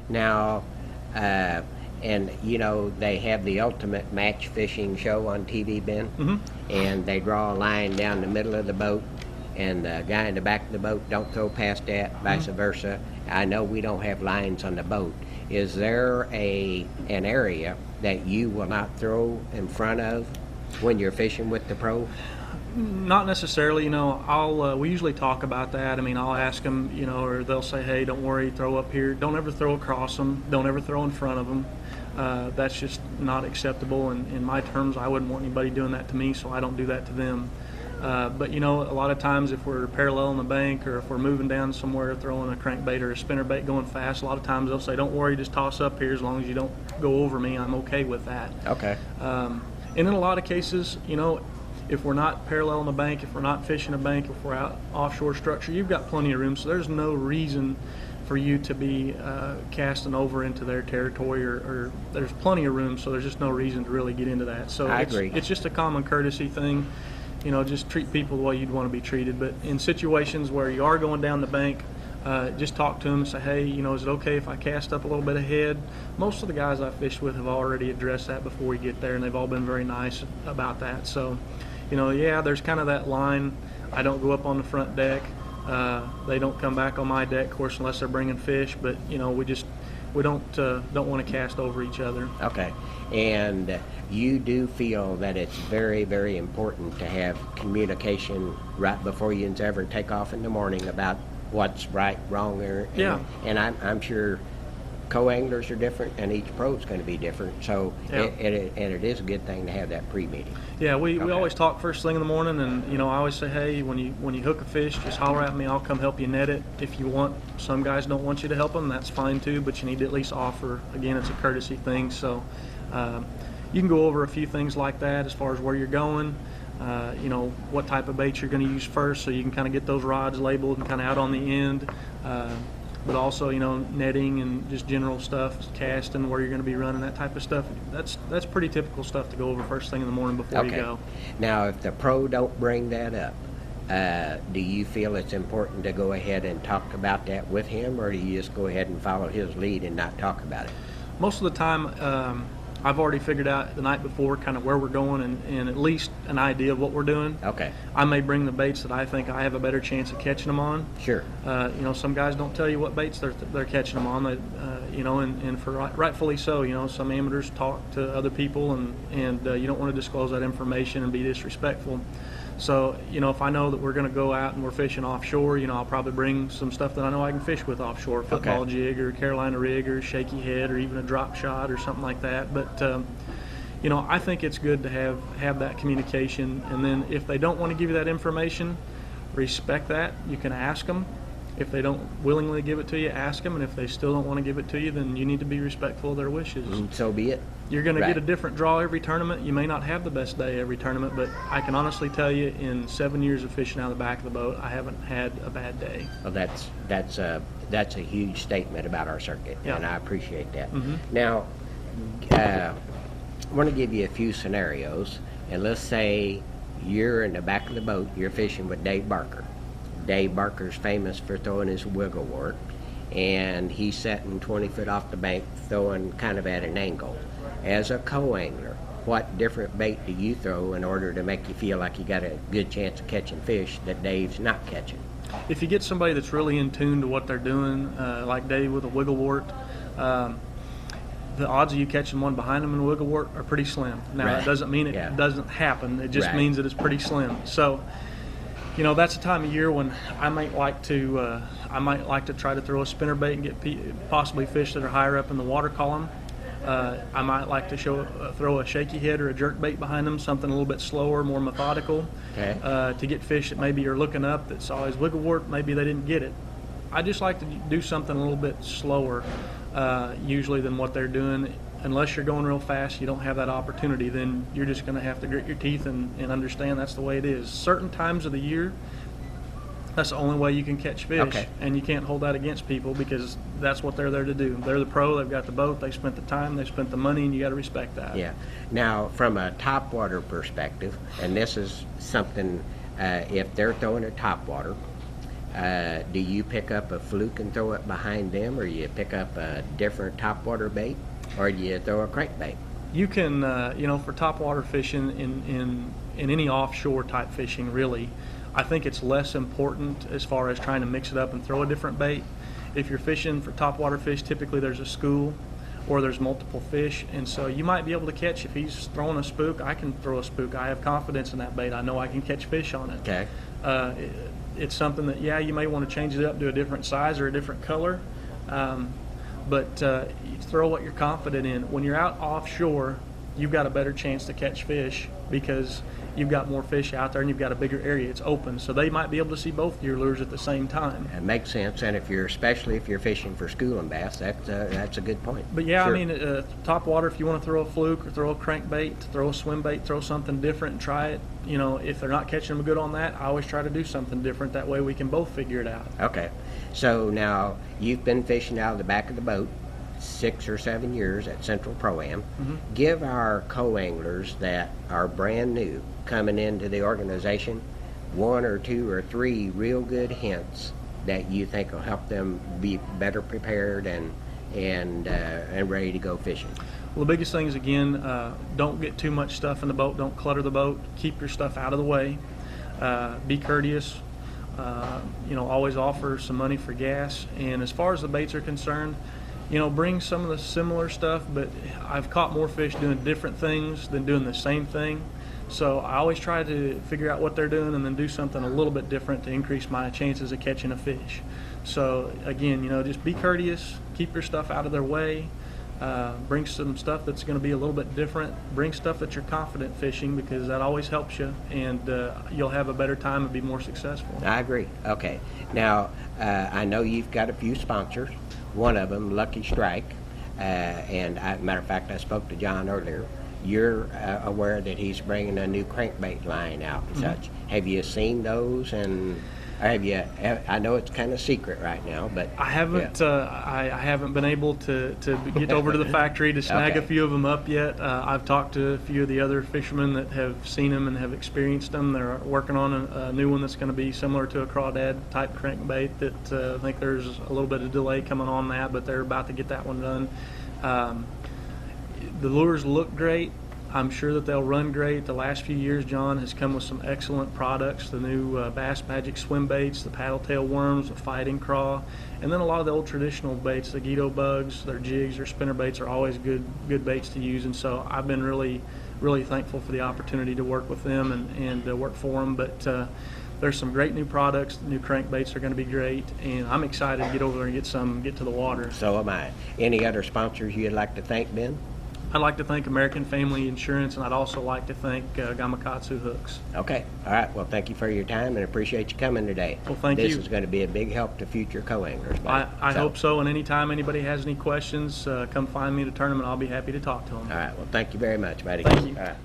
Now, and you know, they have the ultimate match fishing show on TV, Ben, and they draw a line down the middle of the boat, and the guy in the back of the boat don't throw past that, vice versa. I know we don't have lines on the boat. Is there an area that you will not throw in front of when you're fishing with the pro? Not necessarily. You know, we usually talk about that. I mean, I'll ask them, you know, or they'll say, hey, don't worry, throw up here. Don't ever throw across them. Don't ever throw in front of them. That's just not acceptable. And in my terms, I wouldn't want anybody doing that to me, so I don't do that to them. But, you know, a lot of times if we're parallel on the bank or if we're moving down somewhere throwing a crankbait or a spinnerbait going fast, a lot of times they'll say, don't worry, just toss up here as long as you don't go over me. I'm okay with that. Okay. And in a lot of cases, you know, if we're not parallel on the bank, if we're not fishing a bank, if we're out offshore structure, you've got plenty of room. So there's no reason for you to be casting over into their territory, or there's plenty of room. So there's just no reason to really get into that. So I agree. It's just a common courtesy thing. You know, just treat people the way you'd want to be treated. But in situations where you are going down the bank, just talk to them and say, hey, you know, is it okay if I cast up a little bit ahead? Most of the guys I fished with have already addressed that before we get there, and they've all been very nice about that. So, you know, yeah, there's kind of that line. I don't go up on the front deck. They don't come back on my deck, of course, unless they're bringing fish. But, you know, we don't want to cast over each other. Okay. And you do feel that it's very, very important to have communication right before you ever take off in the morning about what's right, wrong, and I'm sure co-anglers are different, and each pro is going to be different. So it is a good thing to have that pre-meeting. Yeah, we always talk first thing in the morning, and you know, I always say, hey, when you hook a fish, just holler at me. I'll come help you net it if you want. Some guys don't want you to help them, that's fine too, but you need to at least offer. Again, it's a courtesy thing. So you can go over a few things like that as far as where you're going. You know, what type of bait you're going to use first, so you can kind of get those rods labeled and kind of out on the end. But also, you know, netting and just general stuff, casting, where you're going to be running, that type of stuff. That's pretty typical stuff to go over first thing in the morning before you go. Now, if the pro don't bring that up, do you feel it's important to go ahead and talk about that with him, or do you just go ahead and follow his lead and not talk about it? Most of the time, I've already figured out the night before kind of where we're going and at least an idea of what we're doing. Okay. I may bring the baits that I think I have a better chance of catching them on. Sure. You know, some guys don't tell you what baits they're catching them on. You know, and for rightfully so. You know, some amateurs talk to other people, and you don't want to disclose that information and be disrespectful. So, you know, if I know that we're going to go out and we're fishing offshore, you know, I'll probably bring some stuff that I know I can fish with offshore, football jig or Carolina rig or shaky head or even a drop shot or something like that. But, you know, I think it's good to have that communication. And then if they don't want to give you that information, respect that. You can ask them. If they don't willingly give it to you, ask them. And if they still don't want to give it to you, then you need to be respectful of their wishes. So be it. You're going to get a different draw every tournament. You may not have the best day every tournament, but I can honestly tell you, in 7 years of fishing out of the back of the boat, I haven't had a bad day. Well, that's a huge statement about our circuit, and I appreciate that. Now, I want to give you a few scenarios, and let's say you're in the back of the boat, you're fishing with Dave Barker. Dave Barker's famous for throwing his wiggle wort, and he's setting 20 foot off the bank, throwing kind of at an angle. As a co-angler, what different bait do you throw in order to make you feel like you got a good chance of catching fish that Dave's not catching? If you get somebody that's really in tune to what they're doing, like Dave with a wiggle wort, the odds of you catching one behind them in a wiggle wort are pretty slim. Now, that doesn't mean it doesn't happen. It just means that it's pretty slim. So, you know, that's a time of year when I might like to try to throw a spinnerbait and get possibly fish that are higher up in the water column. I might like to throw a shaky head or a jerk bait behind them, something a little bit slower, more methodical, to get fish that maybe are looking up that saw his wiggle wort, maybe they didn't get it. I just like to do something a little bit slower, usually, than what they're doing. Unless you're going real fast, you don't have that opportunity, then you're just going to have to grit your teeth and understand that's the way it is. Certain times of the year, that's the only way you can catch fish, and you can't hold that against people because that's what they're there to do. They're the pro, they've got the boat, they spent the time, they spent the money, and you got to respect that. Yeah. Now, from a topwater perspective, and this is something, if they're throwing a topwater, do you pick up a fluke and throw it behind them, or you pick up a different topwater bait, or do you throw a crankbait? You can, for topwater fishing in any offshore type fishing, really, I think it's less important as far as trying to mix it up and throw a different bait. If you're fishing for topwater fish, typically there's a school or there's multiple fish, and so you might be able to catch, if he's throwing a spook, I can throw a spook. I have confidence in that bait. I know I can catch fish on it. Okay. It's something that, you may want to change it up to a different size or a different color, but you throw what you're confident in. When you're out offshore, you've got a better chance to catch fish because you've got more fish out there and you've got a bigger area. It's open, so they might be able to see both your lures at the same time. It makes sense, and especially if you're fishing for schooling bass, that's a good point. But yeah, sure. Top water, if you want to throw a fluke or throw a crankbait, throw a swim bait, throw something different and try it. If they're not catching them good on that, I always try to do something different. That way we can both figure it out. Okay. So now you've been fishing out of the back of the boat 6 or 7 years at Central Pro-Am. Mm-hmm. Give our co-anglers that are brand new coming into the organization 1 or 2 or 3 real good hints that you think will help them be better prepared and ready to go fishing. Well, the biggest thing is, again, don't get too much stuff in the boat. Don't clutter the boat. Keep your stuff out of the way. Be courteous. Always offer some money for gas. And as far as the baits are concerned, bring some of the similar stuff, but I've caught more fish doing different things than doing the same thing. So I always try to figure out what they're doing and then do something a little bit different to increase my chances of catching a fish. So again, just be courteous, keep your stuff out of their way, bring some stuff that's going to be a little bit different, bring stuff that you're confident fishing, because that always helps you, and you'll have a better time and be more successful. I agree. Okay. Now, I know you've got a few sponsors. One of them, Lucky Strike, matter of fact, I spoke to John earlier. You're aware that he's bringing a new crankbait line out and such. Have you seen those, and I know it's kind of secret right now, but I haven't. I haven't been able to get over to the factory to snag a few of them up yet. I've talked to a few of the other fishermen that have seen them and have experienced them. They're working on a new one that's going to be similar to a crawdad type crankbait. That I think there's a little bit of delay coming on that, but they're about to get that one done. The lures look great. I'm sure that they'll run great. The last few years, John has come with some excellent products. The new Bass Magic swim baits, the paddle tail worms, the fighting craw, and then a lot of the old traditional baits, the Guido bugs, their jigs, their spinner baits are always good baits to use. And so I've been really, really thankful for the opportunity to work with them and work for them. But there's some great new products. The new crankbaits are going to be great, and I'm excited to get over there and get to the water. So am I. Any other sponsors you'd like to thank, Ben? I'd like to thank American Family Insurance, and I'd also like to thank Gamakatsu Hooks. Okay. All right. Well, thank you for your time, and appreciate you coming today. Well, thank you. This is going to be a big help to future co-anglers. I hope so, and anytime anybody has any questions, come find me at a tournament. I'll be happy to talk to them. All right. Well, thank you very much, buddy. Thank you. All right.